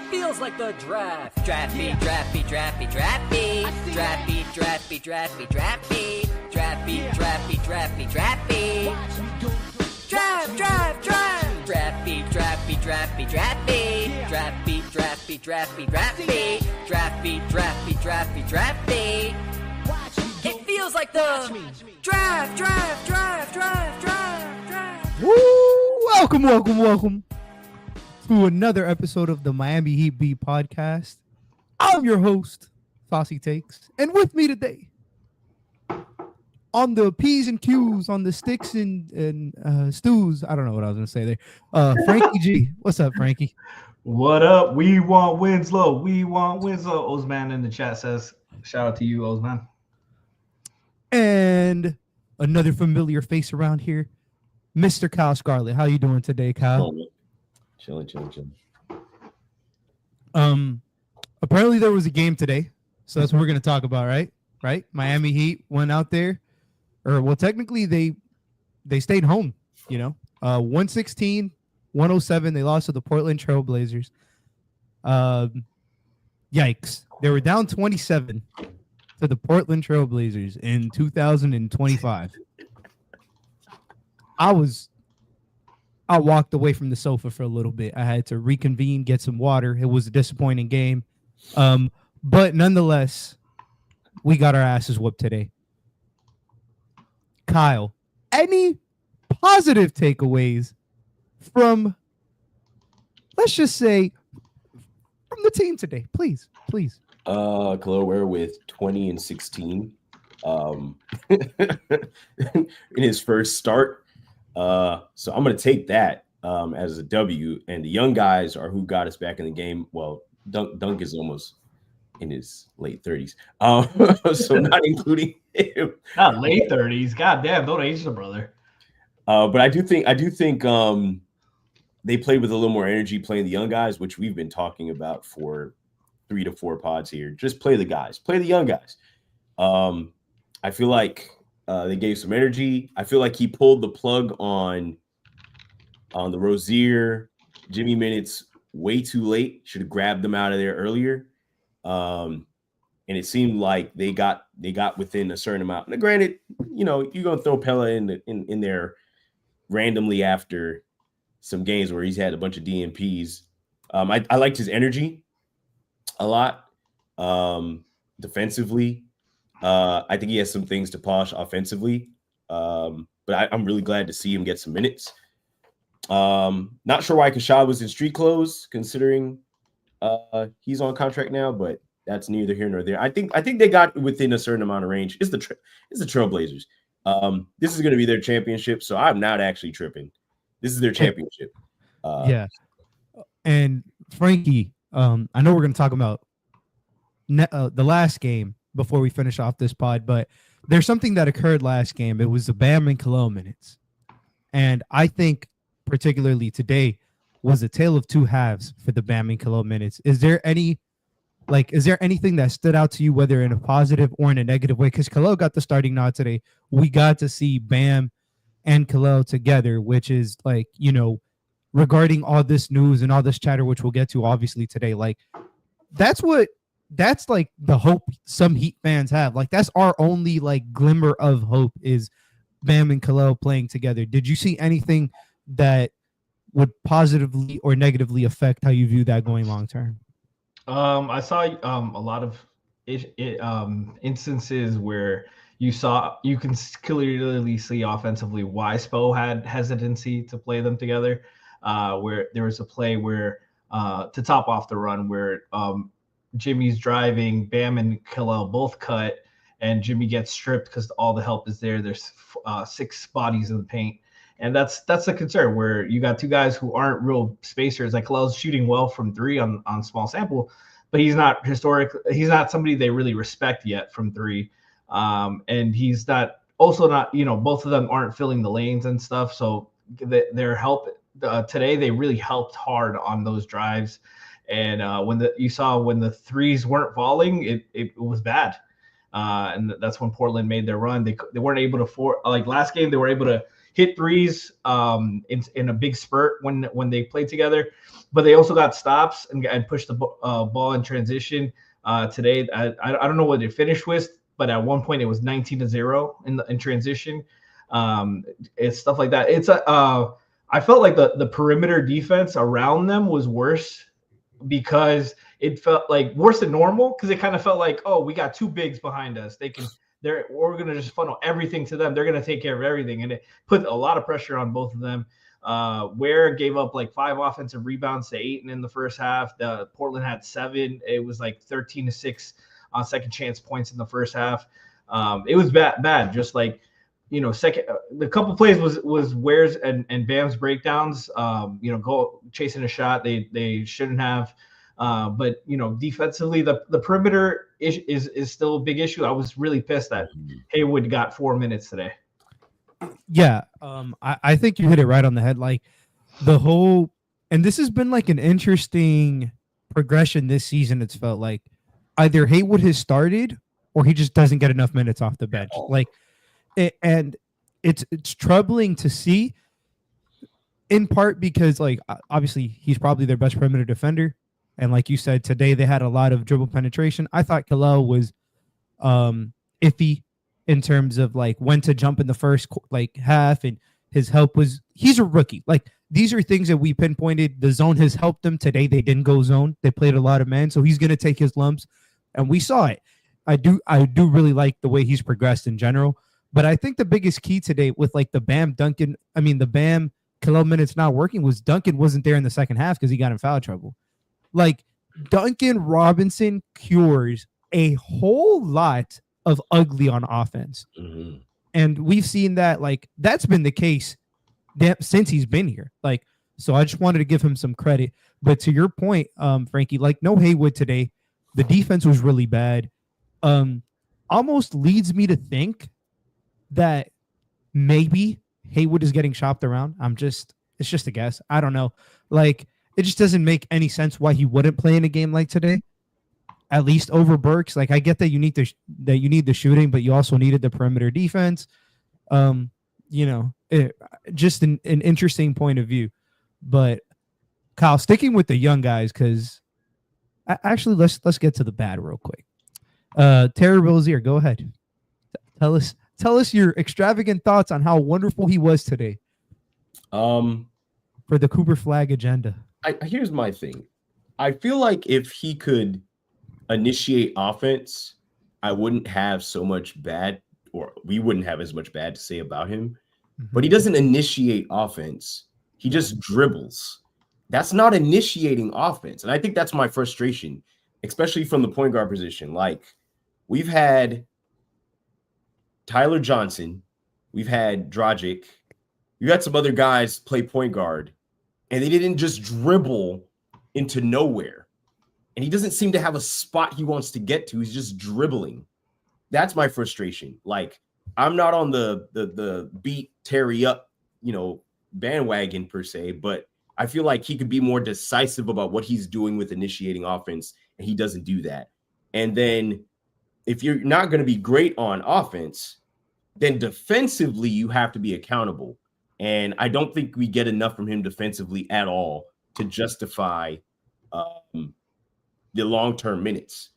feels like the draft. Drafty, drafty, drafty, drafty. Drafty, drafty, drafty, drafty. Drafty, drafty, drafty, drafty. Draft, draft, draft. Drafty, drafty, drafty, drafty. Drafty, drafty, drafty, drafty. Drafty, drafty, drafty, drafty. It feels like the draft, draft, draft, draft, draft, draft. Woo! Welcome to another episode of the Miami Heat Beat podcast. I'm your host, Saucy Takes, and with me today on the P's and Q's, on the sticks and stews. I don't know what I was gonna say there. Franky G, what's up, Franky? What up? We want Winslow. We want Winslow. Ozman in the chat says, shout out to you, Ozman. And another familiar face around here, Mr. Kyle Scarlett. How you doing today, Kyle? Chilling. Apparently there was a game today, so that's what we're gonna talk about, right? Miami Heat went out there, technically they stayed home, 116-107. They lost to the Portland Trail Blazers. Yikes. They were down 27 to the Portland Trail Blazers in 2025. I walked away from the sofa for a little bit. I had to reconvene, get some water. It was a disappointing game. But nonetheless, we got our asses whooped today. Kyle, any positive takeaways from, let's just say, from the team today? Please. Kella Ware with 20 and 16 in his first start. So I'm going to take that as a W. And the young guys are who got us back in the game. Well, Duncan is almost in his late 30s. So not including him. Not late 30s. God damn, don't age the brother. But I do think they played with a little more energy playing the young guys, which we've been talking about for 3 to 4 pods here. Just play the guys. Play the young guys. I feel like they gave some energy. I feel like he pulled the plug on the Rozier, Jimmy minutes way too late. Should have grabbed them out of there earlier. And it seemed like they got within a certain amount. Now, granted, you're gonna throw Kella in there randomly after some games where he's had a bunch of DNPs. I liked his energy a lot. Defensively. I think he has some things to polish offensively, but I'm really glad to see him get some minutes. Not sure why Kashad was in street clothes, considering he's on contract now, but that's neither here nor there. I think they got within a certain amount of range. It's the Trailblazers. This is going to be their championship, so I'm not actually tripping. This is their championship. Yeah. And Franky, I know we're going to talk about the last game before we finish off this pod, but there's something that occurred last game. It was the Bam and Kella minutes. And I think particularly today was a tale of two halves for the Bam and Kella minutes. Is there anything that stood out to you, whether in a positive or in a negative way? Because Kella got the starting nod today. We got to see Bam and Kella together, which is regarding all this news and all this chatter, which we'll get to obviously today. That's like the hope some Heat fans have. Like, that's our only glimmer of hope is Bam and Kella playing together. Did you see anything that would positively or negatively affect how you view that going long term? I saw a lot of instances where you can clearly see offensively why Spo had hesitancy to play them together. Where there was a play where to top off the run where Jimmy's driving, Bam and Kella both cut, and Jimmy gets stripped because all the help is there. There's 6 bodies in the paint. And that's a concern where you got two guys who aren't real spacers. Like, Kella's shooting well from 3 on small sample, but he's not somebody they really respect yet from 3. And he's not both of them aren't filling the lanes and stuff. So their help today, they really helped hard on those drives. And when the threes weren't falling, it was bad. And that's when Portland made their run. They weren't able to last game they were able to hit threes in a big spurt when they played together, but they also got stops and pushed the ball in transition. Today, I don't know what they finished with, but at one point it was 19-0 in transition. It's stuff like that. I felt like the perimeter defense around them was worse because it felt like worse than normal because it kind of felt like, oh, we got two bigs behind us. We're gonna just funnel everything to them. They're gonna take care of everything, and it put a lot of pressure on both of them. Ware gave up like 5 offensive rebounds to Ayton in the first half. Portland had 7. It was like 13-6 on second chance points in the first half. It was bad. Just like, the couple plays was Ware's and Bam's breakdowns. Go chasing a shot they shouldn't have. But defensively, the perimeter is still a big issue. I was really pissed that Haywood got 4 minutes today. Yeah, I think you hit it right on the head. Like and this has been like an interesting progression this season. It's felt like either Haywood has started or he just doesn't get enough minutes off the bench. And it's troubling to see, in part because like obviously he's probably their best perimeter defender, and like you said today they had a lot of dribble penetration. I thought Kella was iffy in terms of like when to jump in the first half, and his help he's a rookie. Like these are things that we pinpointed. The zone has helped them today. They didn't go zone. They played a lot of man, so he's gonna take his lumps, and we saw it. I do really like the way he's progressed in general. But I think the biggest key today with like the Bam Kella minutes not working was Duncan wasn't there in the second half because he got in foul trouble. Like Duncan Robinson cures a whole lot of ugly on offense. Mm-hmm. And we've seen that that's been the case since he's been here. So I just wanted to give him some credit. But to your point, Franky, no Haywood today. The defense was really bad. Almost leads me to think that maybe Haywood is getting shopped around. It's just a guess. I don't know. It just doesn't make any sense why he wouldn't play in a game like today, at least over Burks. I get that you need the shooting, but you also needed the perimeter defense. Just an interesting point of view. But Kyle, sticking with the young guys, because actually let's get to the bad real quick. Terry Rozier, go ahead. Tell us your extravagant thoughts on how wonderful he was today. For the Cooper Flag agenda. Here's my thing. I feel like if he could initiate offense, I wouldn't have so much bad, or we wouldn't have as much bad to say about him. Mm-hmm. But he doesn't initiate offense. He just dribbles. That's not initiating offense. And I think that's my frustration, especially from the point guard position. We've had Tyler Johnson, we've had Dragic, we've had some other guys play point guard, and they didn't just dribble into nowhere. And he doesn't seem to have a spot he wants to get to. He's just dribbling. That's my frustration. I'm not on the beat Terry up, bandwagon per se, but I feel like he could be more decisive about what he's doing with initiating offense, and he doesn't do that. And then if you're not going to be great on offense, then defensively you have to be accountable. And I don't think we get enough from him defensively at all to justify the long-term minutes.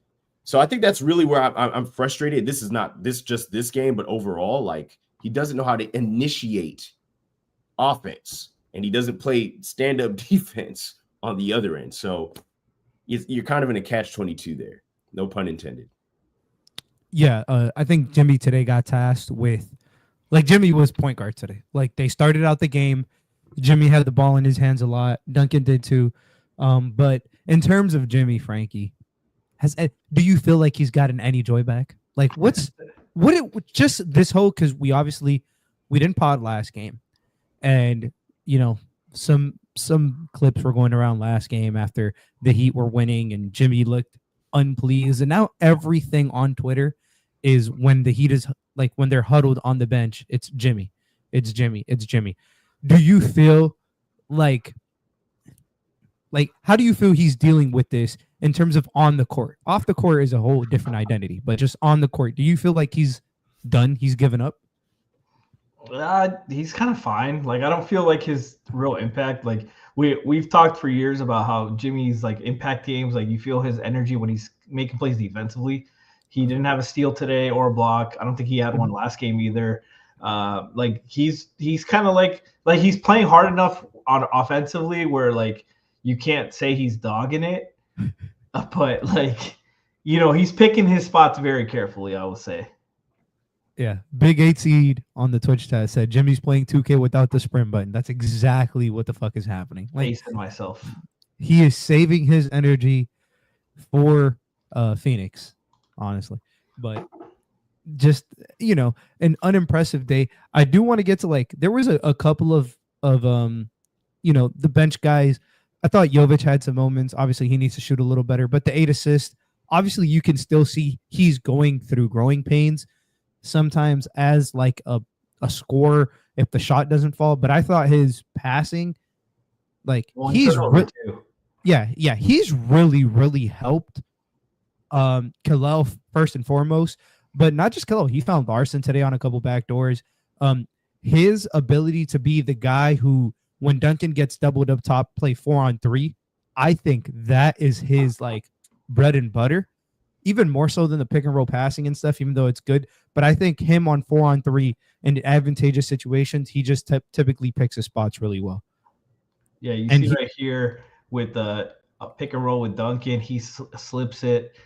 So I think that's really where I'm frustrated. This is not just this game, but overall, he doesn't know how to initiate offense, and he doesn't play stand-up defense on the other end. So you're kind of in a catch-22 there. No pun intended. Yeah, I think Jimmy today got tasked with, Jimmy was point guard today. They started out the game, Jimmy had the ball in his hands a lot. Duncan did too. But in terms of Jimmy, Franky, do you feel like he's gotten any joy back? Just this whole, because we didn't pod last game, and some clips were going around last game after the Heat were winning and Jimmy looked unpleased, and now everything on Twitter is when the Heat is when they're huddled on the bench, it's Jimmy. Do you feel how do you feel he's dealing with this in terms of on the court? Off the court is a whole different identity, but just on the court, do you feel like he's done? He's given up? He's kind of fine. Like I don't feel like his real impact. Like we've talked for years about how Jimmy's like impact games. Like you feel his energy when he's making plays defensively. He didn't have a steal today or a block. I don't think he had one last game either. Like he's kind of like he's playing hard enough on offensively where like you can't say he's dogging it, but like he's picking his spots very carefully. I will say. Yeah, Big 8 Seed on the Twitch chat said Jimmy's playing 2K without the sprint button. That's exactly what the fuck is happening. Like Facing myself. he is saving his energy for Phoenix, honestly. But just an unimpressive day. I do want to get to like there was a couple of the bench guys. I thought Jovic had some moments. Obviously, he needs to shoot a little better, but the 8 assists, obviously you can still see he's going through growing pains sometimes as like a scorer if the shot doesn't fall. But I thought his passing, like he's really helped Kella first and foremost, but not just Kella. He found Larson today on a couple back doors. His ability to be the guy who, when Duncan gets doubled up top, play 4-on-3. I think that is his like bread and butter, even more so than the pick and roll passing and stuff, even though it's good. But I think him on 4-on-3 in advantageous situations, he just typically picks his spots really well. Yeah, you see right here with a pick and roll with Duncan, he slips it,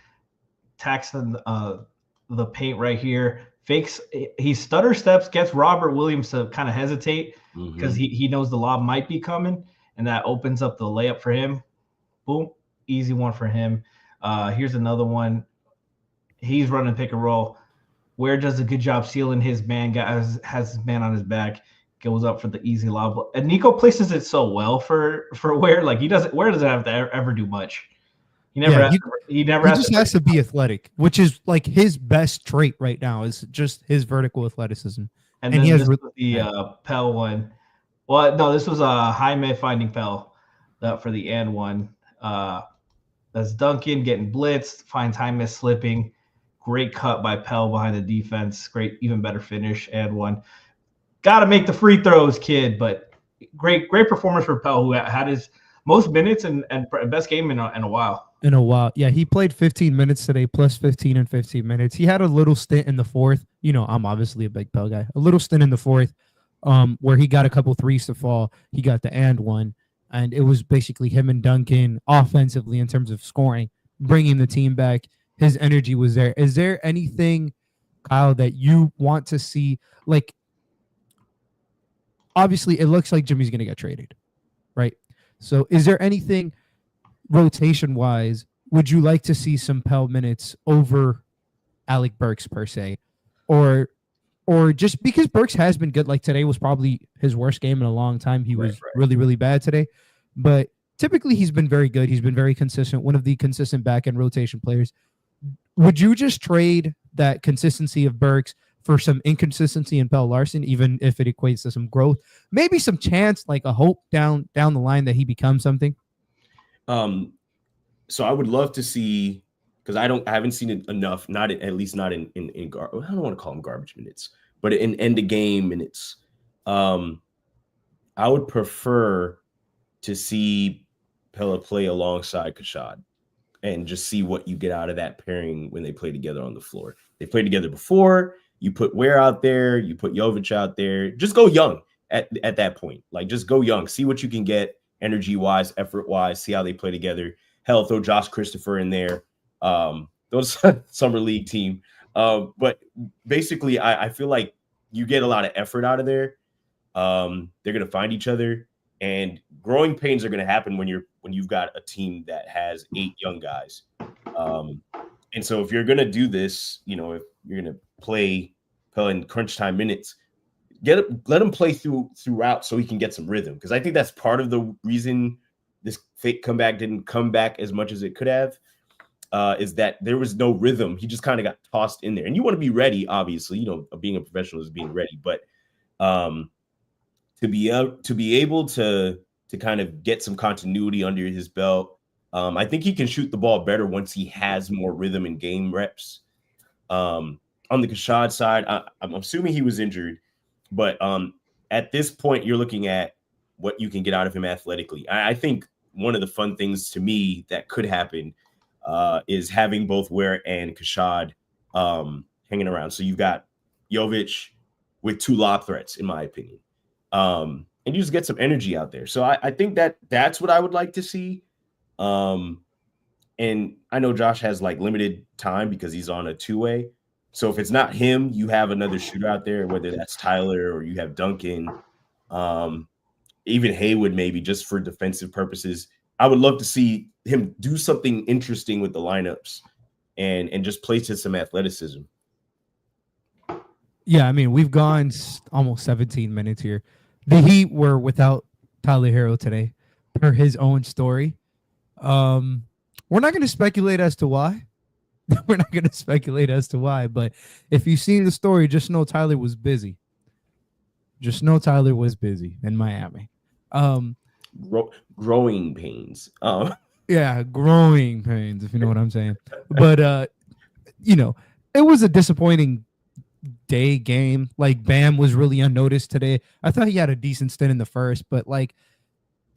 tacks the paint right here, fakes, he stutter steps, gets Robert Williams to kind of hesitate because he knows the lob might be coming, and that opens up the layup for him. Boom, easy one for him. Here's another one. He's running pick and roll. Ware does a good job sealing his man, has his man on his back, goes up for the easy lob. And Nico places it so well for Ware. Like Ware doesn't have to ever do much. He just has to be athletic, which is like his best trait right now is just his vertical athleticism. And then he has the Pell one. Well, no, this was a Jaime finding Pell for the and one. That's Duncan getting blitzed, finds Jaime slipping. Great cut by Pell behind the defense. Great, even better finish and one. Got to make the free throws, kid. But great performance for Pell, who had his most minutes and best game in a while. Yeah, he played 15 minutes today, plus 15 and 15 minutes. He had a little stint in the fourth. I'm obviously a big Pell guy. A little stint in the fourth, where he got a couple threes to fall. He got the and one, and it was basically him and Duncan offensively in terms of scoring, bringing the team back. His energy was there. Is there anything, Kyle, that you want to see? Like, obviously, it looks like Jimmy's going to get traded, right? So is there anything rotation-wise, would you like to see some Pell minutes over Alec Burks per se? Or just because Burks has been good, like today was probably his worst game in a long time. He was really, really bad today. But typically he's been very good. He's been very consistent, one of the consistent back-end rotation players. Would you just trade that consistency of Burks for some inconsistency in Pell Larson, even if it equates to some growth, maybe some chance, like a hope down the line that he becomes something? So I would love to see, because I haven't seen it enough, at least not in I don't want to call them garbage minutes, but in end of game minutes. I would prefer to see Pella play alongside Kashad and just see what you get out of that pairing when they play together on the floor. They played together before. You put Ware out there, you put Jovic out there. Just go young at that point. Like, just go young. See what you can get energy-wise, effort-wise. See how they play together. Hell, throw Josh Christopher in there. Those summer league team. But basically, I feel like you get a lot of effort out of there. They're going to find each other. And growing pains are going to happen when you've got a team that has 8 young guys. And so if you're going to do this, if you're going to play Pella in crunch time minutes, let him play throughout so he can get some rhythm. Because I think that's part of the reason this fake comeback didn't come back as much as it could have, is that there was no rhythm. He just kind of got tossed in there. And you want to be ready, obviously. Being a professional is being ready. But to be able to kind of get some continuity under his belt, I think he can shoot the ball better once he has more rhythm and game reps. On the Kashad side, I'm assuming he was injured. But at this point, you're looking at what you can get out of him athletically. I think one of the fun things to me that could happen is having both Ware and Kashad hanging around. So you've got Jovic with 2 lob threats, in my opinion. And you just get some energy out there. So I think that's what I would like to see. And I know Josh has like limited time because he's on a 2-way. So if it's not him, you have another shooter out there, whether that's Tyler or you have Duncan, even Haywood, maybe just for defensive purposes. I would love to see him do something interesting with the lineups and just play to some athleticism. Yeah, I mean, we've gone almost 17 minutes here. The Heat were without Tyler Hero today, per his own story. We're not going to speculate as to why. We're not going to speculate as to why, but if you've seen the story, just know Tyler was busy. Just know Tyler was busy in Miami. Growing pains. Yeah, growing pains, if you know what I'm saying. But, it was a disappointing game. Like, Bam was really unnoticed today. I thought he had a decent stint in the first, but, like,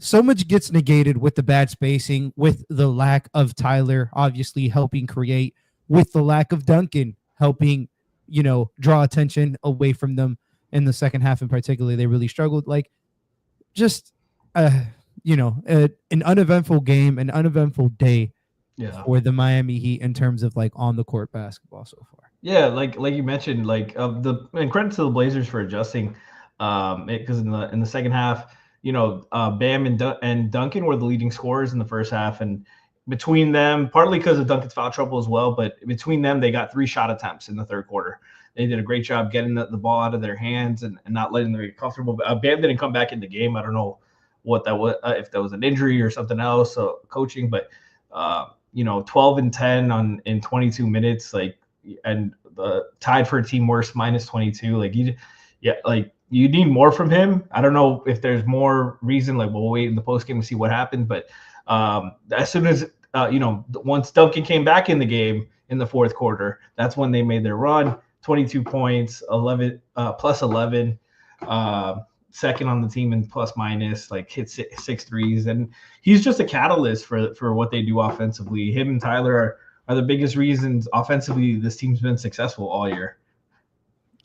so much gets negated with the bad spacing, with the lack of Tyler obviously helping create, with the lack of Duncan helping, draw attention away from them in the second half in particular. They really struggled. Like, just, an uneventful game, an uneventful day for the Miami Heat in terms of, like, on-the-court basketball so far. Yeah, like you mentioned, and credit to the Blazers for adjusting, because in the second half, Bam and Duncan were the leading scorers in the first half, and between them, partly because of Duncan's foul trouble as well, but between them, they got 3 shot attempts in the third quarter. They did a great job getting the ball out of their hands and not letting them get comfortable. Bam didn't come back in the game. I don't know what that was, if that was an injury or something else, coaching, but 12 and 10 in 22 minutes, and tied for a team worst minus 22. You need more from him. I don't know if there's more reason. We'll wait in the post game to see what happens. But as soon as once Duncan came back in the game in the fourth quarter, that's when they made their run. 22 points, 11 plus 11, second on the team in plus minus. Hit 6 threes, and he's just a catalyst for what they do offensively. Him and Tyler are the biggest reasons offensively this team's been successful all year.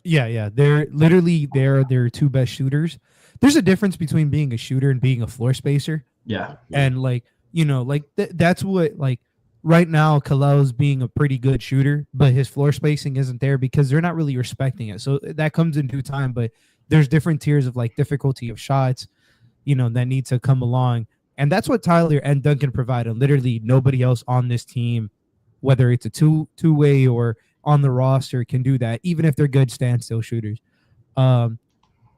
Yeah. They're their 2 best shooters. There's a difference between being a shooter and being a floor spacer. Yeah. And that's what, right now, Kella's being a pretty good shooter, but his floor spacing isn't there because they're not really respecting it. So that comes in due time, but there's different tiers of difficulty of shots, that need to come along. And that's what Tyler and Duncan provide. And literally nobody else on this team, whether it's a two-way or on the roster, can do that, even if they're good standstill shooters. We're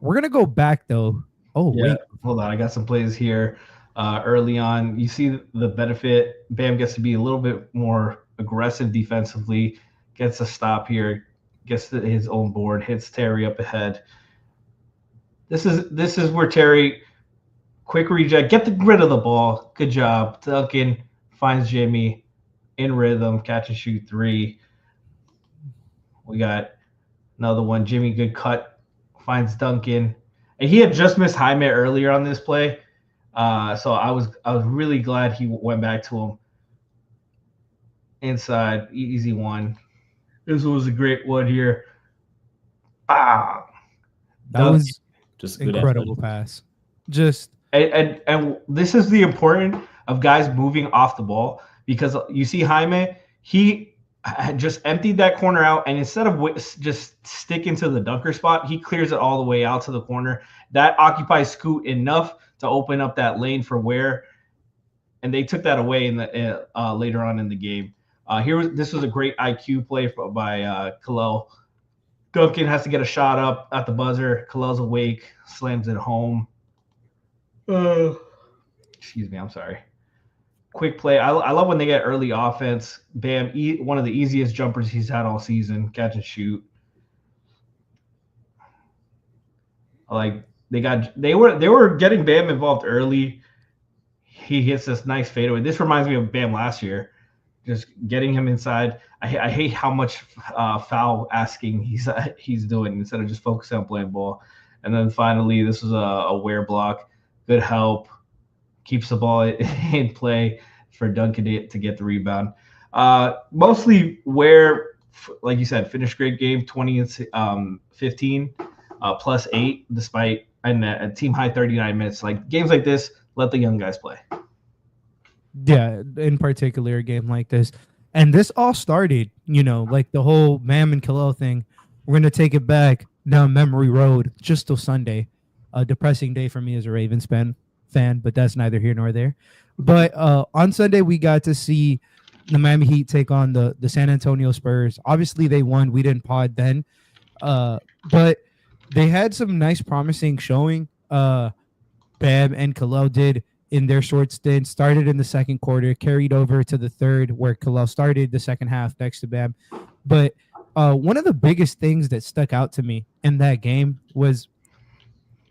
going to go back, though. Oh, yeah. Wait. Hold on. I got some plays here early on. You see the benefit. Bam gets to be a little bit more aggressive defensively, gets a stop here, gets to his own board, hits Terry up ahead. This is where Terry, quick reject, get rid of the ball. Good job. Duncan finds Jimmy in rhythm, catch and shoot 3. We got another one. Jimmy, good cut, finds Duncan, and he had just missed Jaime earlier on this play, so I was really glad he went back to him. Inside, easy one. This was a great one here. That was just incredible pass. Just and this is the importance of guys moving off the ball, because you see Jaime, he just emptied that corner out, and instead of just sticking to the dunker spot, he clears it all the way out to the corner. That occupies Scoot enough to open up that lane for Ware, and they took that away in the later on in the game. This was a great IQ play by Kella. Duncan has to get a shot up at the buzzer. Kelle's awake, slams it home. Excuse me, I'm sorry. Quick play. I love when they get early offense. Bam, one of the easiest jumpers he's had all season. Catch and shoot. They were getting Bam involved early. He hits this nice fadeaway. This reminds me of Bam last year. just getting him inside. I hate how much foul asking he's doing instead of just focusing on playing ball. And then finally, this was a Ware block, good help, keeps the ball in play for Duncan to get the rebound. Mostly Ware, like you said, finished great game, 20 and 15, plus 8, despite a team high 39 minutes. Like games like this, let the young guys play. Yeah, in particular, a game like this. And this all started, like the whole Bam and Kella thing. We're going to take it back down memory road just till Sunday. A depressing day for me as a Ravens fan, but that's neither here nor there. But on Sunday, we got to see the Miami Heat take on the San Antonio Spurs. Obviously, they won. We didn't pod then. But they had some nice, promising showing. Bam and Kella did in their short stint, started in the second quarter, carried over to the third, where Kella started the second half next to Bam. But one of the biggest things that stuck out to me in that game was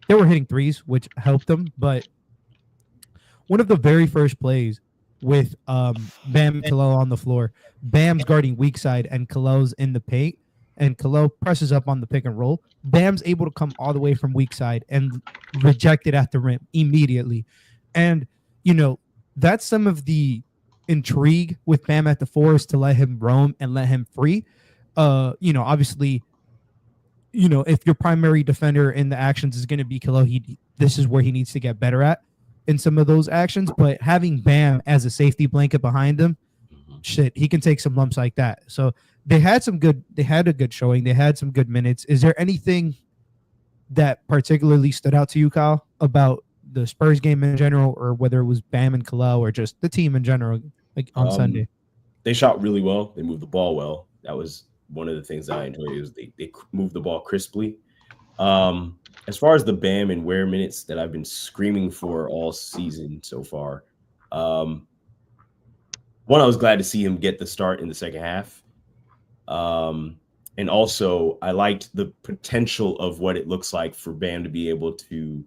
they were hitting threes, which helped them. But one of the very first plays with Bam and Kella on the floor, Bam's guarding weak side and Kella's in the paint, and Kella presses up on the pick and roll. Bam's able to come all the way from weak side and reject it at the rim immediately. And, that's some of the intrigue with Bam at the 4 is to let him roam and let him free. Obviously, if your primary defender in the actions is going to be Kella, this is where he needs to get better at in some of those actions. But having Bam as a safety blanket behind him, he can take some lumps like that. So they had a good showing. They had some good minutes. Is there anything that particularly stood out to you, Kyle, about the Spurs game in general, or whether it was Bam and Kella or just the team in general, like on Sunday? They shot really well. They moved the ball well. That was one of the things that I enjoyed. Is they moved the ball crisply. As far as the Bam and Ware minutes that I've been screaming for all season so far, one, I was glad to see him get the start in the second half. And also I liked the potential of what it looks like for Bam to be able to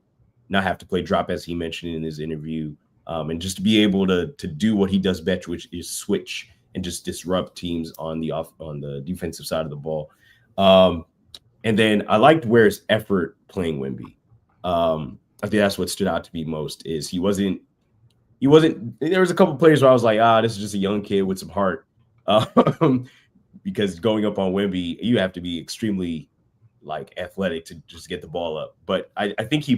not have to play drop, as he mentioned in his interview, and just to be able to do what he does best, which is switch and just disrupt teams on the defensive side of the ball. And then I liked Ware's effort playing Wemby. I think that's what stood out to me most is he wasn't. There was a couple players where I was like, this is just a young kid with some heart. Because going up on Wemby, you have to be extremely athletic to just get the ball up. But I think he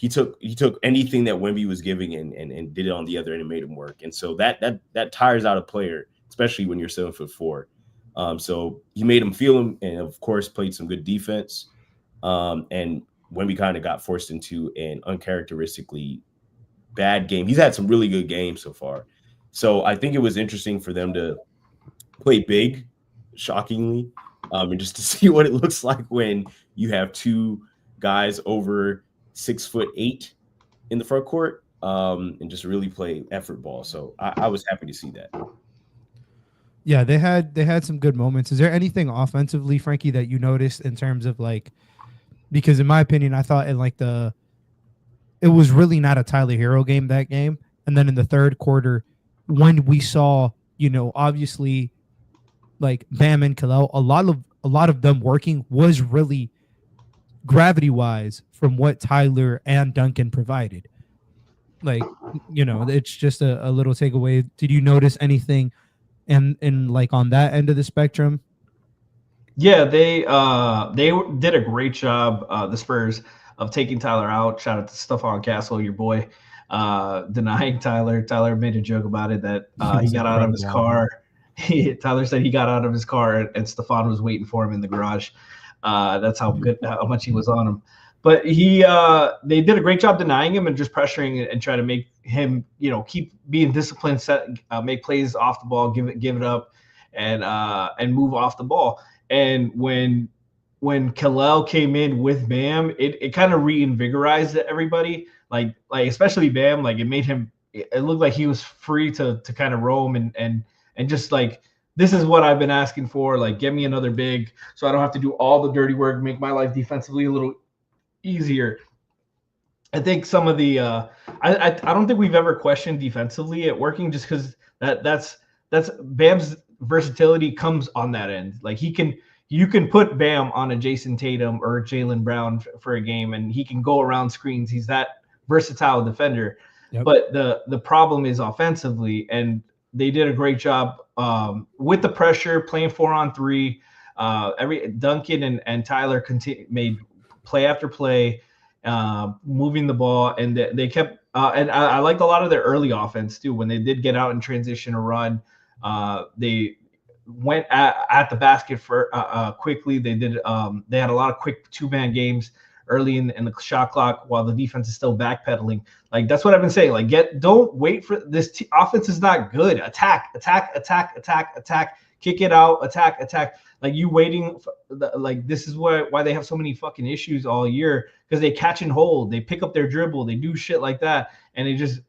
took anything that Wemby was giving and did it on the other end and made him work. And so that tires out a player, especially when you're 7'4". So he made him feel him, and of course played some good defense. And Wemby kind of got forced into an uncharacteristically bad game. He's had some really good games so far. So I think it was interesting for them to play big, shockingly, and just to see what it looks like when you have two guys over 6'8" in the front court, and just really play effort ball. So I was happy to see that. Yeah, they had some good moments. Is there anything offensively, Franky, that you noticed in terms of because in my opinion, I thought it was really not a Tyler Hero game that game. And then in the third quarter, when we saw, obviously Bam and Kella, a lot of them working was really gravity wise from what Tyler and Duncan provided. It's just a little takeaway. Did you notice anything in on that end of the spectrum? Yeah, they did a great job, the Spurs, of taking Tyler out. Shout out to Stephon Castle, your boy, denying Tyler. Tyler made a joke about it that he got out of his car. Tyler said he got out of his car and Stephon was waiting for him in the garage. That's how much he was on him. But they did a great job denying him and just pressuring and trying to make him, keep being disciplined, make plays off the ball, give it up, and move off the ball. And when Kella came in with Bam, it kind of reinvigorized everybody. Like especially Bam, it made him. It looked like he was free to kind of roam and just this is what I've been asking for. Get me another big, so I don't have to do all the dirty work, make my life defensively a little easier. I think some of the I don't think we've ever questioned defensively at working, just because that's Bam's versatility comes on that end. Like you can put Bam on a Jason Tatum or Jaylen Brown for a game, and he can go around screens. He's that versatile defender. Yep. But the problem is offensively, and they did a great job with the pressure, playing 4-on-3. Duncan and Tyler made play after play, moving the ball, and they kept. And I liked a lot of their early offense too. When they did get out and transition a run, they went at the basket for quickly. They did. They had a lot of quick 2-man games early in the shot clock while the defense is still backpedaling. Like, that's what I've been saying. Like, don't wait for this. Offense is not good. Attack, kick it out, attack. Like, you waiting for this is why they have so many fucking issues all year, because they catch and hold, they pick up their dribble, they do shit like that, and it just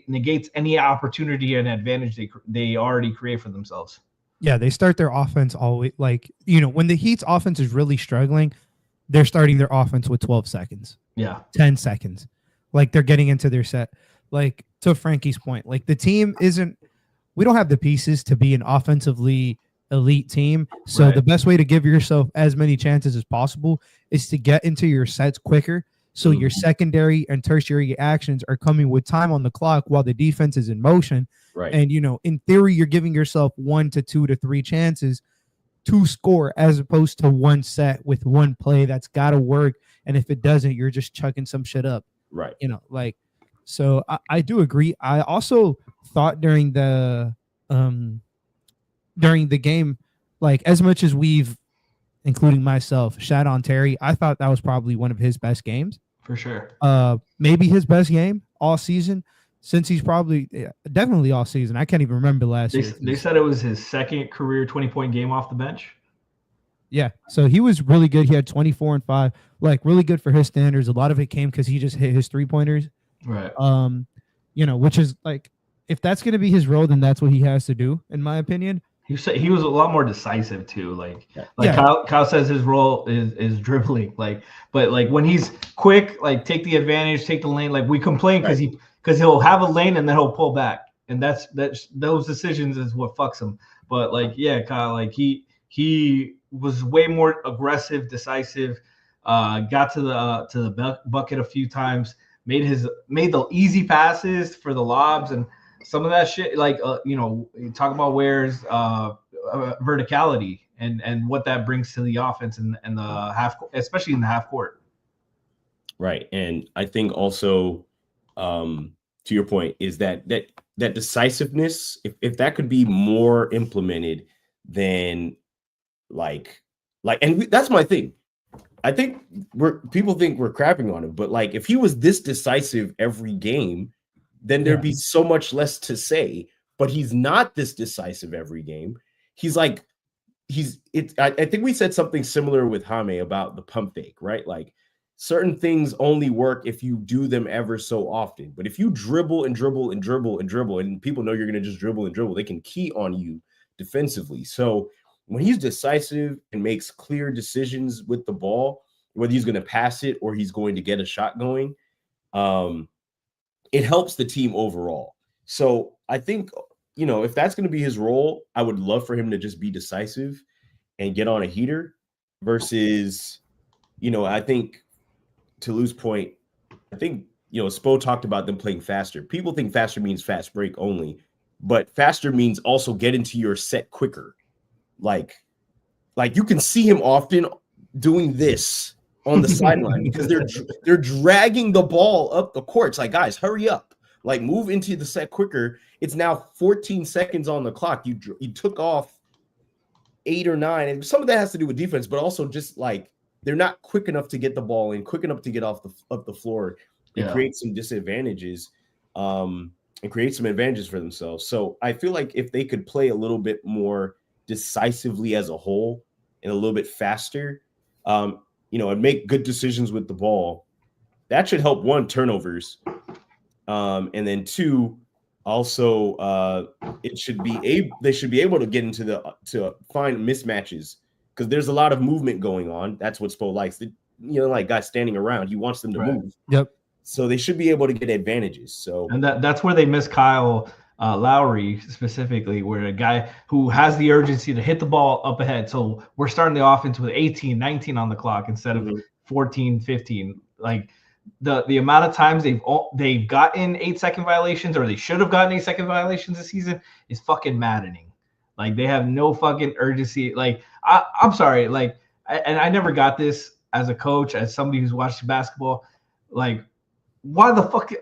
negates any opportunity and advantage they already create for themselves. Yeah, they start their offense always when the Heat's offense is really struggling, they're starting their offense with 12 seconds. Yeah. 10 seconds. Like, they're getting into their set. Like, to Franky's point, like, the team we don't have the pieces to be an offensively elite team. So Right. The best way to give yourself as many chances as possible is to get into your sets quicker. So your secondary and tertiary actions are coming with time on the clock while the defense is in motion. Right. And, in theory, you're giving yourself 1 to 2 to 3 chances to score, as opposed to one set with one play that's got to work. And if it doesn't, you're just chucking some shit up. Right. So I do agree. I also thought during the game, like, as much as we've, including myself, shat on Terry, I thought that was probably one of his best games. For sure. Maybe his best game all season, since he's definitely all season. I can't even remember last year. They said it was his second career 20-point game off the bench. Yeah, so he was really good. He had 24 and 5, like, really good for his standards. A lot of it came because he just hit his 3-pointers. Right. Which is, like, if that's going to be his role, then that's what he has to do, in my opinion. He was a lot more decisive too. Like Yeah. Kyle says, his role is dribbling. But when he's quick, like, take the advantage, take the lane. Like, we complain because he'll have a lane and then he'll pull back, and that's those decisions is what fucks him. But Kyle, like, he was way more aggressive, decisive. Got to the bucket a few times. Made the easy passes for the lobs, and some of that shit, you talk about Ware's verticality and what that brings to the offense and the half, especially in the half court. Right. And I think also, to your point, is that decisiveness, if that could be more implemented, then that's my thing. I think people think we're crapping on him, but, like, if he was this decisive every game, then there'd be so much less to say. But he's not this decisive every game. I think we said something similar with Jaime about the pump fake, right? Like, certain things only work if you do them ever so often. But if you dribble and dribble and dribble and dribble, and people know you're going to just dribble and dribble, they can key on you defensively. So when he's decisive and makes clear decisions with the ball, whether he's going to pass it or he's going to get a shot going, it helps the team overall. So I think, if that's going to be his role, I would love for him to just be decisive and get on a heater versus, I think, to Lou's point, I think, Spo talked about them playing faster. People think faster means fast break only, but faster means also get into your set quicker. Like you can see him often doing this on the sideline because they're dragging the ball up the court. It's like, guys, hurry up. Like, move into the set quicker. It's now 14 seconds on the clock. You took off 8 or 9, and some of that has to do with defense, but also just, like, they're not quick enough to get the ball in, quick enough to get up the floor and create some disadvantages, and create some advantages for themselves. So I feel like if they could play a little bit more decisively as a whole and a little bit faster, and make good decisions with the ball, that should help, 1, turnovers, and then 2, also they should be able to get into to find mismatches, because there's a lot of movement going on. That's what Spo likes. Like guys standing around, he wants them to move. Yep. So they should be able to get advantages. So, and that's where they miss Kyle Lowry specifically, where a guy who has the urgency to hit the ball up ahead. So we're starting the offense with 18, 19 on the clock instead of 14, 15. Like the amount of times they've gotten 8-second violations, or they should have gotten 8-second violations this season, is fucking maddening. Like they have no fucking urgency. Like I'm sorry, like and I never got this as a coach, as somebody who's watched basketball. Like, why the fuck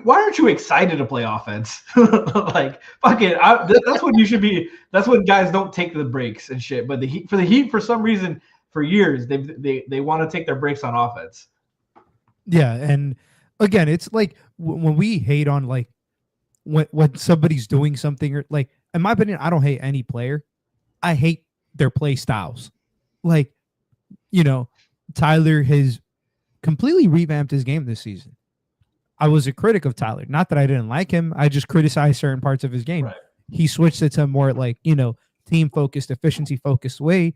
why aren't you excited to play offense? Like fucking that's what you should be. That's when guys don't take the breaks and shit. But the Heat for some reason for years they want to take their breaks on offense. Yeah, and again, it's like when we hate on like when somebody's doing something, or like, in my opinion, I don't hate any player. I hate their play styles. Like, Tyler has completely revamped his game this season. I was a critic of Tyler. Not that I didn't like him. I just criticized certain parts of his game. Right. He switched it to a more like, team-focused, efficiency-focused way.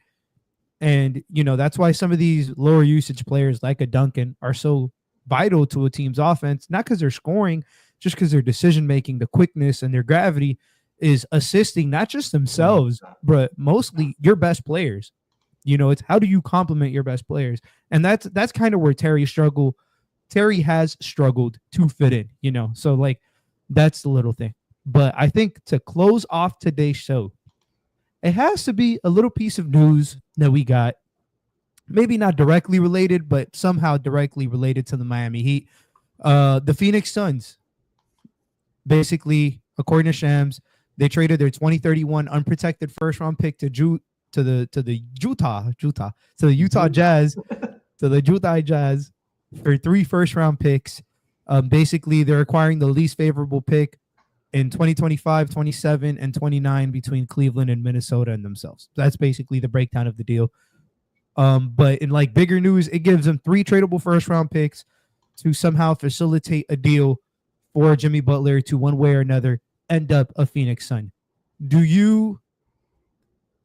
And, that's why some of these lower usage players like a Duncan are so vital to a team's offense, not because they're scoring, just because their decision-making, the quickness, and their gravity is assisting not just themselves, but mostly your best players. It's how do you complement your best players? And that's kind of where Terry has struggled to fit in, so like that's the little thing. But I think to close off today's show, it has to be a little piece of news that we got, maybe not directly related, but somehow directly related to the Miami Heat. The Phoenix Suns, basically, according to Shams, they traded their 2031 unprotected first round pick to the Utah Jazz, for 3 first-round picks. Basically, they're acquiring the least favorable pick in 2025, 27, and 29 between Cleveland and Minnesota and themselves. That's basically the breakdown of the deal. But in like bigger news, it gives them 3 tradable first-round picks to somehow facilitate a deal for Jimmy Butler to one way or another end up a Phoenix Sun.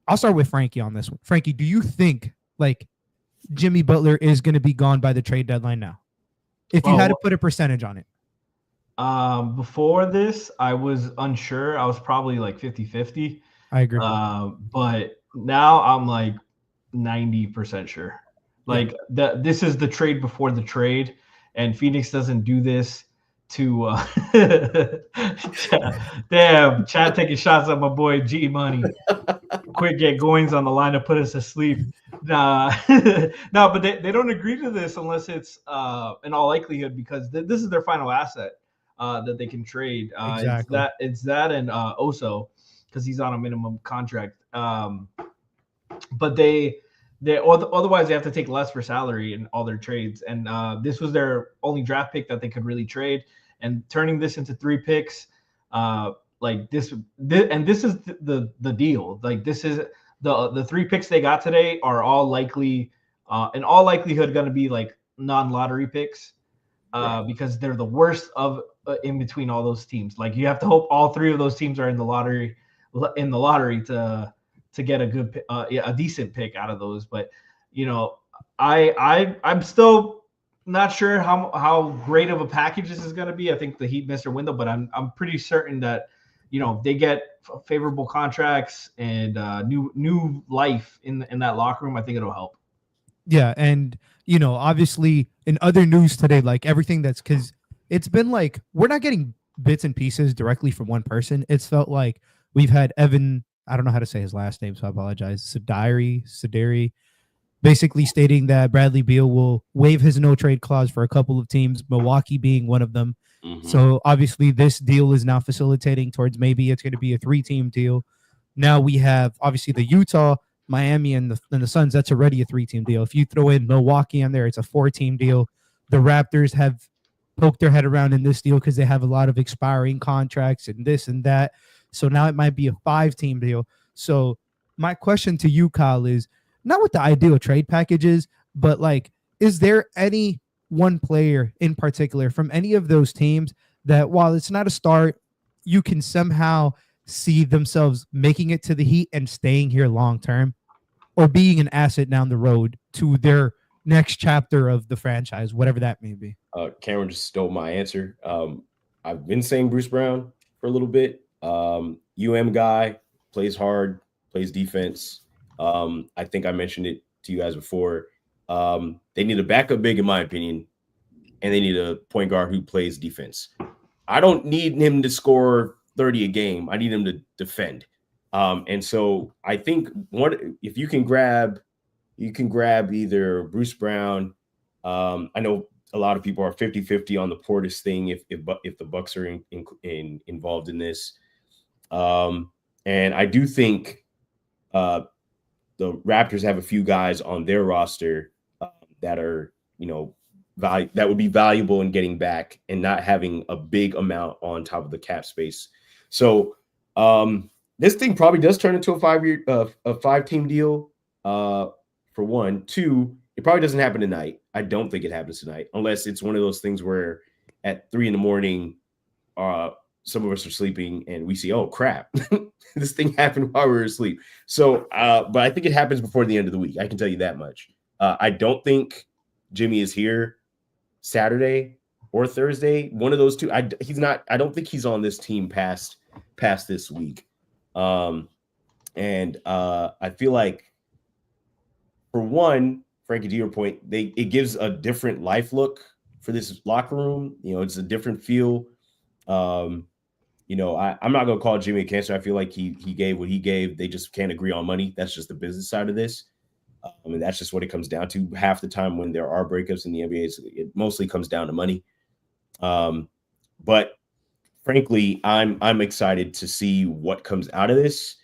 I'll start with Franky on this one. Franky, do you think like Jimmy Butler is going to be gone by the trade deadline now? If you had to put a percentage on it. Before this, I was unsure. I was probably like 50-50. I agree. But now I'm like 90% sure. Like this is the trade before the trade, and Phoenix doesn't do this to damn Chad taking shots at my boy G Money. Quick get goings on the line to put us to sleep. No, but they don't agree to this unless it's in all likelihood, because this is their final asset that they can trade. Exactly. It's that and Oso, because he's on a minimum contract. But they otherwise they have to take less for salary in all their trades, and this was their only draft pick that they could really trade. And turning this into 3 picks, like this is the deal. Like this is the 3 picks they got today are all likely, in all likelihood, going to be like non-lottery picks, because they're the worst of in between all those teams. Like you have to hope all 3 of those teams are in the lottery to get a good, a decent pick out of those. But I'm still not sure how great of a package this is going to be. I think the Heat missed their window, but I'm pretty certain that they get favorable contracts and new life in that locker room. I think it'll help. Yeah, and obviously in other news today, like everything because it's been like we're not getting bits and pieces directly from one person. It's felt like we've had Evan. I don't know how to say his last name, so I apologize. Sadari, basically stating that Bradley Beal will waive his no-trade clause for a couple of teams, Milwaukee being one of them. Mm-hmm. So obviously this deal is now facilitating towards maybe it's going to be a 3-team deal. Now we have obviously the Utah, Miami, and the Suns. That's already a 3-team deal. If you throw in Milwaukee on there, it's a 4-team deal. The Raptors have poked their head around in this deal because they have a lot of expiring contracts and this and that. So now it might be a 5-team deal. So my question to you, Kyle, is not what the ideal trade package is, but like, is there any one player in particular from any of those teams that while it's not a start, you can somehow see themselves making it to the Heat and staying here long-term, or being an asset down the road to their next chapter of the franchise, whatever that may be? Cameron just stole my answer. I've been saying Bruce Brown for a little bit. guy, plays hard, plays defense. I think I mentioned it to you guys before. They need a backup big, in my opinion, and they need a point guard who plays defense. I don't need him to score 30 a game. I need him to defend. And so I think if you can grab either Bruce Brown. I know a lot of people are 50-50 on the Portis thing if the Bucks are involved in this. And I do think the Raptors have a few guys on their roster that are, that would be valuable in getting back and not having a big amount on top of the cap space. So this thing probably does turn into a 5-team deal. For one. Two, it probably doesn't happen tonight. I don't think it happens tonight, unless it's one of those things where at 3 a.m, some of us are sleeping and we see, oh crap, this thing happened while we were asleep. So, but I think it happens before the end of the week. I can tell you that much. I don't think Jimmy is here Saturday or Thursday. One of those two. He's not. I don't think he's on this team past this week. And I feel like, for one, Franky, to your point, it gives a different life look for this locker room. It's a different feel. I'm not going to call Jimmy a cancer. I feel like he gave what he gave. They just can't agree on money. That's just the business side of this. And that's just what it comes down to. Half the time when there are breakups in the NBA, it mostly comes down to money. But frankly, I'm excited to see what comes out of this.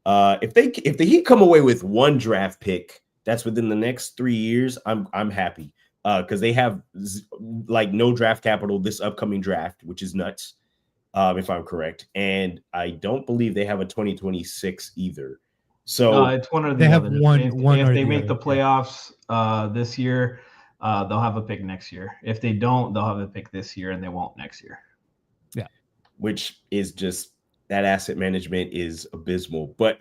If the Heat come away with one draft pick that's within the next 3 years, I'm happy because they have no draft capital this upcoming draft, which is nuts, if I'm correct. And I don't believe they have a 2026 either. So it's one or the they have other. one. If they make the playoffs this year, they'll have a pick next year. If they don't, they'll have a pick this year, and they won't next year. Yeah, which is just. That asset management is abysmal, but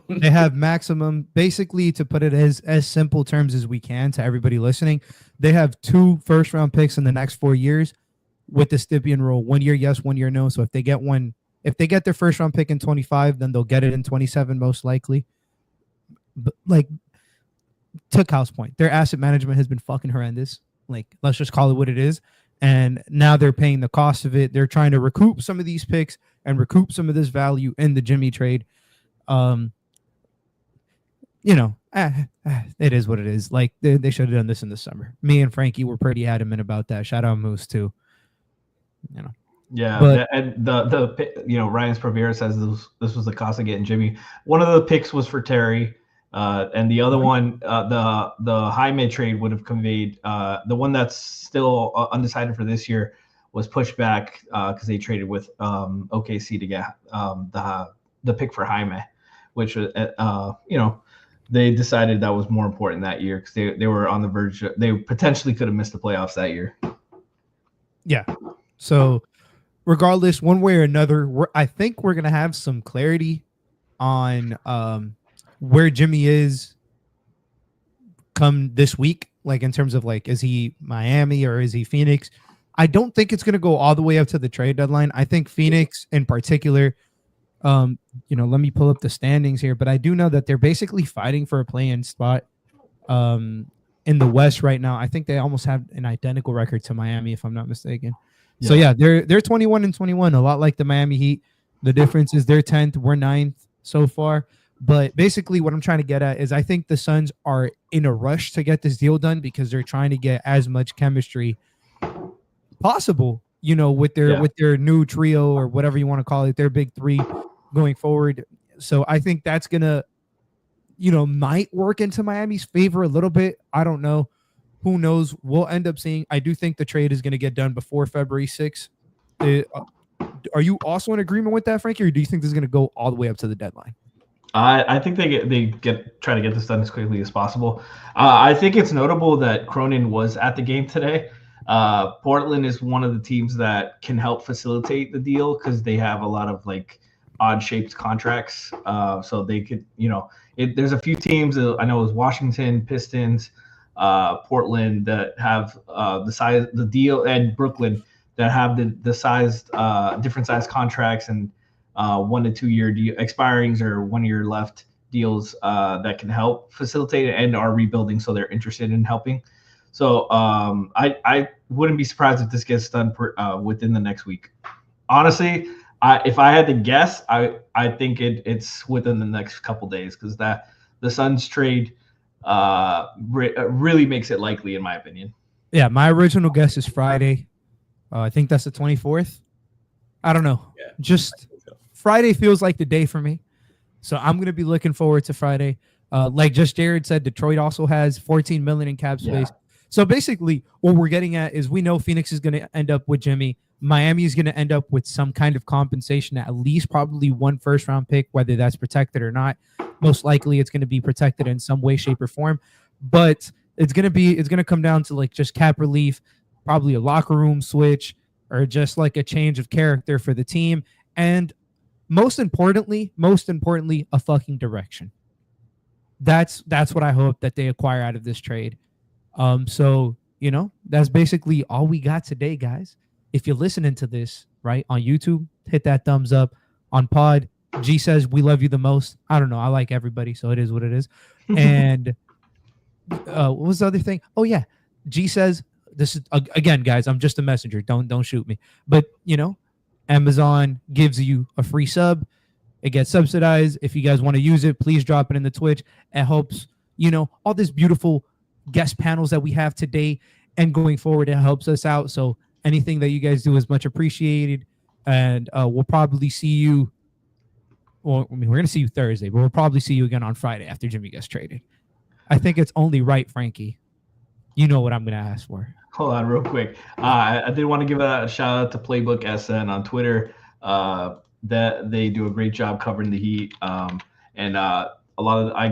they have maximum, basically, to put it as simple terms as we can to everybody listening. They have 2 first-round picks in the next 4 years with the Stipien rule: 1 year yes, 1 year no. So if they get their first-round pick in 25, then they'll get it in 27 most likely. But to Kyle's point, their asset management has been fucking horrendous. Let's just call it what it is. And now they're paying the cost of it. They're trying to recoup some of these picks and recoup some of this value in the Jimmy trade. It is what it is. They should have done this in the summer. Me and Franky were pretty adamant about that. Shout out Moose too. Yeah, but, and Ryan's Provera says this was the cost of getting Jimmy. One of the picks was for Terry. And the other one, the Jaime trade would have conveyed the one that's still undecided for this year was pushed back because they traded with OKC to get the pick for Jaime, which they decided that was more important that year because they were on the verge. They potentially could have missed the playoffs that year. Yeah. So regardless, one way or another, I think we're gonna have some clarity on where Jimmy is come this week, in terms of is he Miami or is he Phoenix? I don't think it's going to go all the way up to the trade deadline. I think Phoenix in particular, let me pull up the standings here, but I do know that they're basically fighting for a play-in spot in the West right now. I think they almost have an identical record to Miami, if I'm not mistaken. Yeah. So yeah, they're 21-21, a lot like the Miami Heat. The difference is they're 10th, we're 9th so far. But basically what I'm trying to get at is I think the Suns are in a rush to get this deal done because they're trying to get as much chemistry possible, with their new trio or whatever you want to call it, their big 3 going forward. So I think that's going to, might work into Miami's favor a little bit. I don't know. Who knows? We'll end up seeing. I do think the trade is going to get done before February 6th. Are you also in agreement with that, Franky, or do you think this is going to go all the way up to the deadline? I think they try to get this done as quickly as possible. I think it's notable that Cronin was at the game today. Portland is one of the teams that can help facilitate the deal because they have a lot of odd shaped contracts. So they could, there's a few teams. I know it was Washington, Pistons, Portland that have the deal, and Brooklyn that have the sized different size contracts and 1 to 2 year expirings or 1 year left deals that can help facilitate it and are rebuilding, so they're interested in helping. So I wouldn't be surprised if this gets done within the next week. Honestly, if I had to guess, I think it's within the next couple days, because the Suns trade really makes it likely, in my opinion. Yeah, my original guess is Friday. I think that's the 24th. I don't know. Yeah, Just Friday feels like the day for me. So I'm going to be looking forward to Friday. Like just Jared said, Detroit also has $14 million in cap space. Yeah. So basically what we're getting at is we know Phoenix is going to end up with Jimmy. Miami is going to end up with some kind of compensation, at least probably 1 first-round pick, whether that's protected or not. Most likely it's going to be protected in some way, shape, or form. But it's going to come down to like just cap relief, probably a locker room switch, or just like a change of character for the team. And most importantly, a fucking direction. That's what I hope that they acquire out of this trade. So, that's basically all we got today, guys. If you're listening to this, right, on YouTube, hit that thumbs up. On pod, G says we love you the most. I don't know. I like everybody, so it is what it is. And what was the other thing? Oh, yeah. G says, this is, again, guys, I'm just a messenger. Don't shoot me. But, Amazon gives you a free sub. It gets subsidized. If you guys want to use it, please drop it in the Twitch. It helps, all this beautiful guest panels that we have today and going forward, it helps us out. So anything that you guys do is much appreciated. And we'll probably see you. Well, we're going to see you Thursday, but we'll probably see you again on Friday after Jimmy gets traded. I think it's only right, Franky. You know what I'm going to ask for. Hold on real quick. I did want to give a shout out to Playbook SN on Twitter. That they do a great job covering the Heat. And I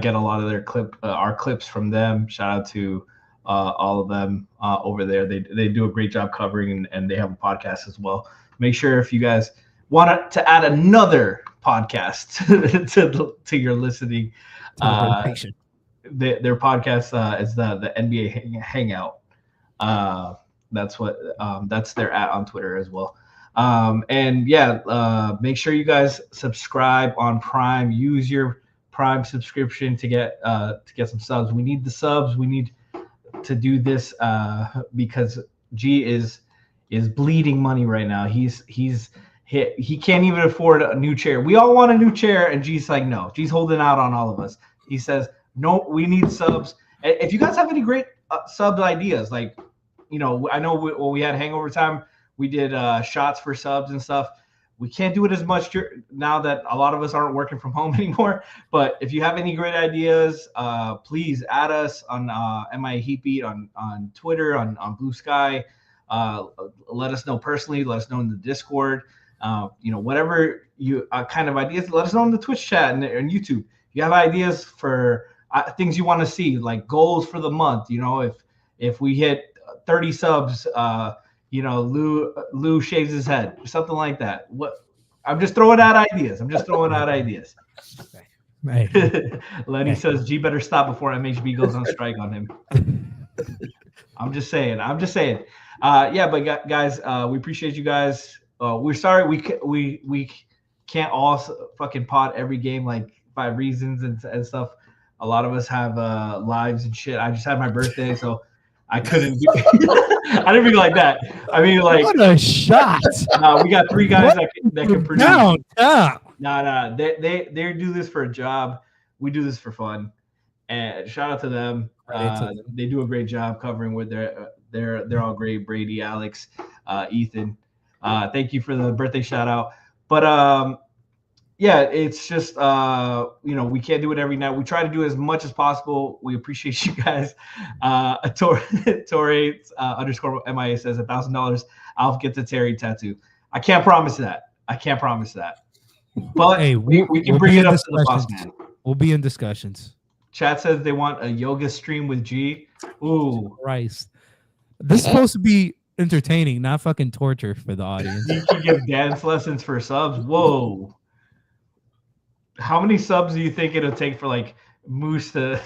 get a lot of their our clips from them. Shout out to all of them over there. They do a great job covering, and they have a podcast as well. Make sure if you guys want to add another podcast to your listening, their podcast is the NBA Hangout. That's their @ on Twitter as well. Make sure you guys subscribe on Prime. Use your Prime subscription to get some subs. We need the subs. We need to do this because G is bleeding money right now. He can't even afford a new chair. We all want a new chair, and G's like, no. G's holding out on all of us. He says, no, we need subs. If you guys have any great sub ideas, like, I know when we had hangover time, we did shots for subs and stuff. We can't do it as much now that a lot of us aren't working from home anymore. But if you have any great ideas, please add us on MI Heatbeat on Twitter, on Blue Sky. Let us know personally. Let us know in the Discord. Whatever you kind of ideas, let us know in the Twitch chat and YouTube. If you have ideas for things you want to see, like goals for the month, if we hit 30 subs, Lou shaves his head, something like that. I'm just throwing out ideas. Lenny says G better stop before MHB goes on strike on him. I'm just saying. But guys, we appreciate you guys. We're sorry we can't all fucking pod every game, like 5 reasons and stuff. A lot of us have lives and shit. I just had my birthday, so I couldn't do I didn't mean like that. I mean, like, what a shot. We got 3 guys that can produce. No. They do this for a job. We do this for fun. And shout out to them. They do a great job covering with they're all great. Brady, Alex, Ethan. Thank you for the birthday shout out. But it's just we can't do it every night. We try to do as much as possible. We appreciate you guys. Torre _ MIA says $1,000. I'll get the Terry tattoo. I can't promise that. But hey, we can bring it up to the boss man. We'll be in discussions. Chat says they want a yoga stream with G. Ooh, Christ. This is supposed to be entertaining, not fucking torture for the audience. You can give dance lessons for subs. Whoa. How many subs do you think it'll take for like Moose to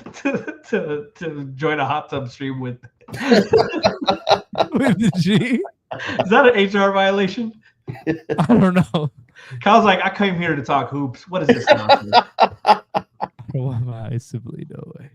join a hot tub stream with the G? Is that an HR violation? I don't know. Kyle's like, I came here to talk hoops. What is this nonsense? Why am I simply no way?